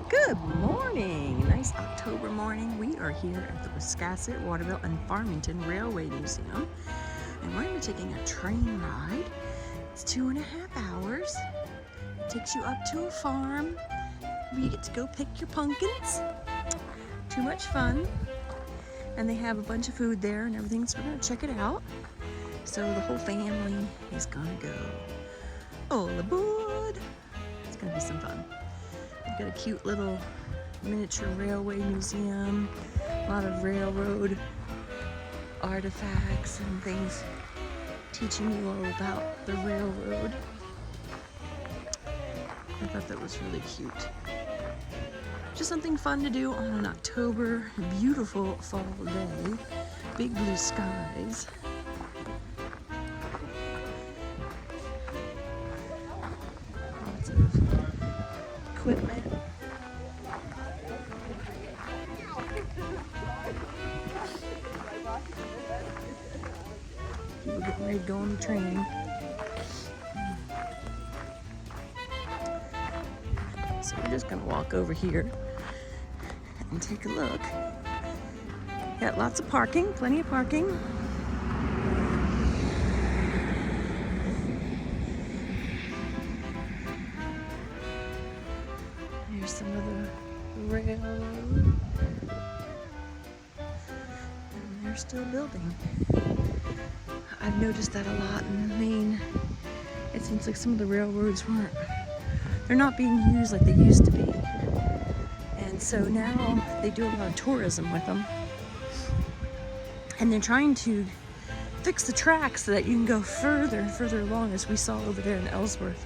Good morning! Nice October morning. We are here at the Wiscasset, Waterville and Farmington Railway Museum, and we're going to be taking a train ride. It's 2.5 hours. It takes you up to a farm where you get to go pick your pumpkins. Too much fun. And they have a bunch of food there and everything, so we're going to check it out. So the whole family is going to go all aboard. It's going to be some fun. We've got a cute little miniature railway museum, a lot of railroad artifacts and things teaching you all about the railroad. I thought that was really cute. Just something fun to do on an October beautiful fall day. Big blue skies. Lots of equipment. People getting ready to go on the train. So we're just gonna walk over here and take a look. Got lots of parking, plenty of parking. Here's some of the railroad. And they're still building. I've noticed that a lot in Maine. It seems like some of the railroads they're not being used like they used to be. And so now they do a lot of tourism with them. And they're trying to fix the tracks so that you can go further and further along, as we saw over there in Ellsworth.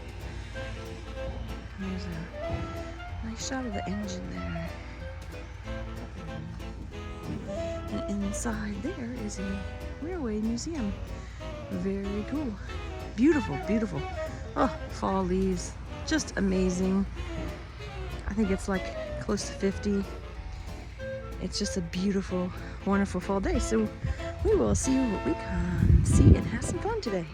And there's a nice shot of the engine there. And inside there is a railway museum. Very cool. Beautiful, beautiful. Oh, fall leaves. Just amazing. I think it's like close to 50. It's just a beautiful, wonderful fall day. So we will see what we can see and have some fun today.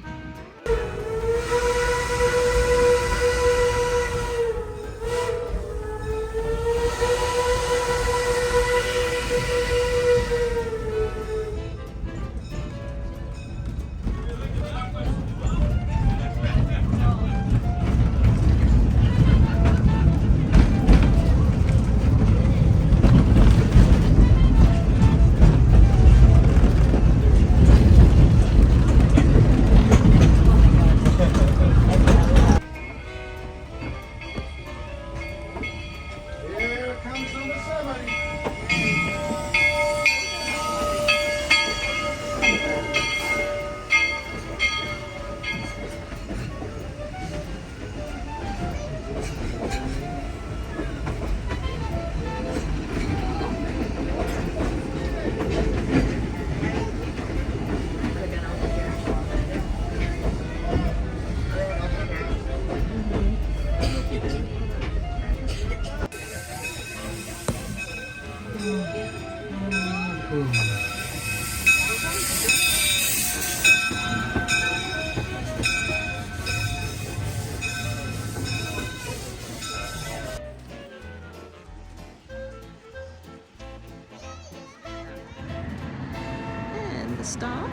And the stop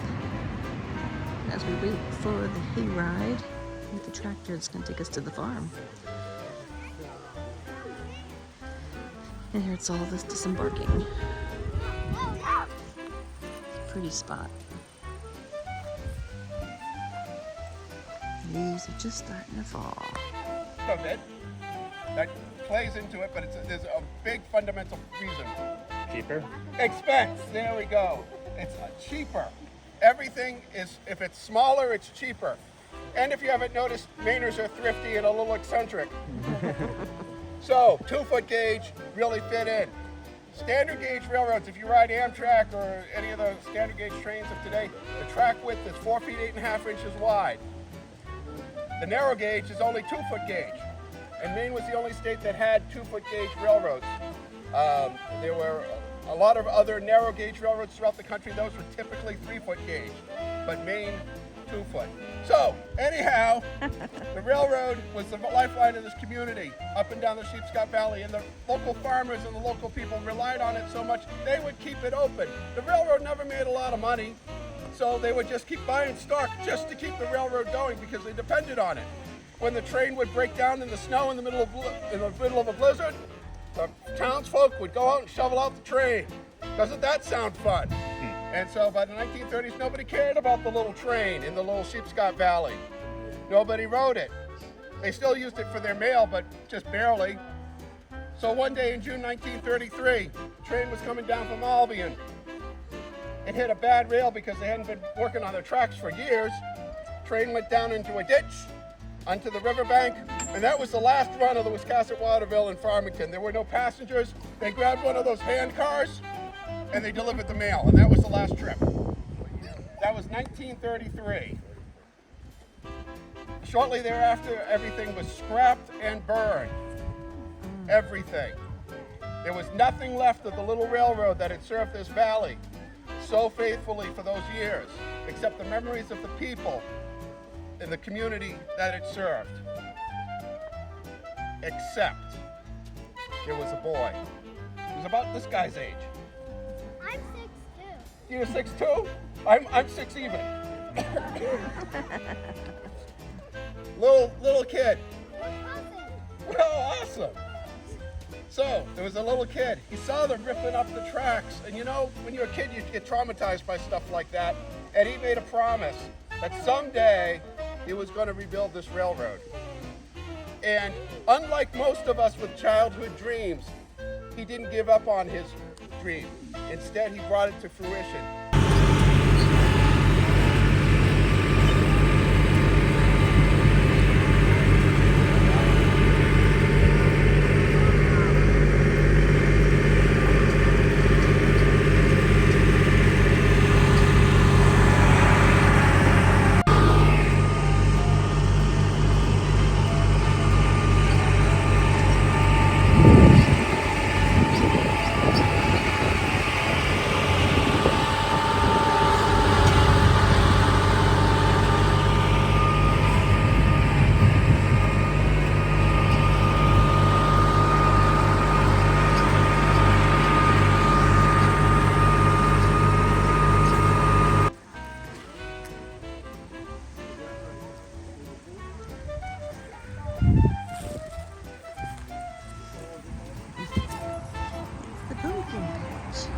as we wait for the hayride with the tractor that's going to take us to the farm. And here it's all this disembarking. Pretty spot. Leaves are just starting to fall. Of it that plays into it, but there's a big fundamental reason. Cheaper? Expense. There we go. It's cheaper. Everything is, if it's smaller, it's cheaper. And if you haven't noticed, Mainers are thrifty and a little eccentric. So 2-foot gauge really fit in. Standard gauge railroads, if you ride Amtrak or any of the standard gauge trains of today, the track width is 4 feet 8.5 inches wide. The narrow gauge is only 2-foot gauge. And Maine was the only state that had 2-foot gauge railroads. There were a lot of other narrow gauge railroads throughout the country. Those were typically 3-foot gauge. But Maine 2 foot. So, anyhow, the railroad was the lifeline of this community up and down the Sheepscot Valley, and the local farmers and the local people relied on it so much they would keep it open. The railroad never made a lot of money, so they would just keep buying stock just to keep the railroad going because they depended on it. When the train would break down in the snow in the middle of a blizzard, the townsfolk would go out and shovel out the train. Doesn't that sound fun? And so by the 1930s, nobody cared about the little train in the little Sheepscot Valley. Nobody rode it. They still used it for their mail, but just barely. So one day in June 1933, the train was coming down from Albion. It hit a bad rail because they hadn't been working on their tracks for years. Train went down into a ditch, onto the riverbank, and that was the last run of the Wiscasset, Waterville and Farmington. There were no passengers. They grabbed one of those hand cars and they delivered the mail, and that was the last trip. That was 1933. Shortly thereafter, everything was scrapped and burned. Everything. There was nothing left of the little railroad that had served this valley so faithfully for those years, except the memories of the people in the community that it served. Except there was a boy. He was about this guy's age. I'm 6'2". You're 6'2"? I'm 6 even. little kid. Well, awesome. So there was a little kid. He saw them ripping up the tracks, and you know, when you're a kid, you get traumatized by stuff like that. And he made a promise that someday he was going to rebuild this railroad. And unlike most of us with childhood dreams, he didn't give up on his dream. Instead, he brought it to fruition. The pumpkin patch.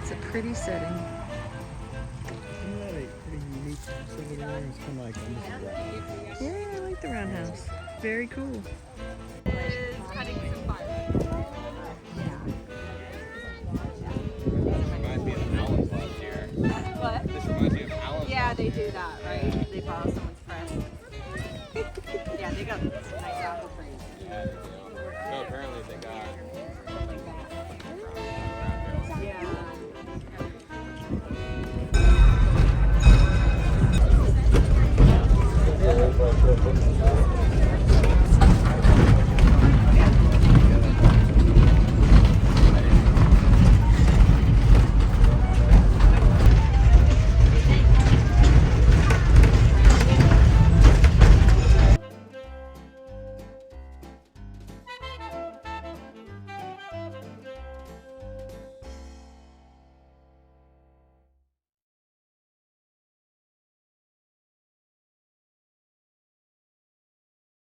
It's a pretty setting. Isn't that a pretty unique house over there? It's kind of like almost a roundhouse. Yeah, I like the roundhouse. Very cool. Reminds me of Alan's last year. What? This reminds me of Alan's. Yeah, they do that, right? They borrow someone's friend. Yeah, they got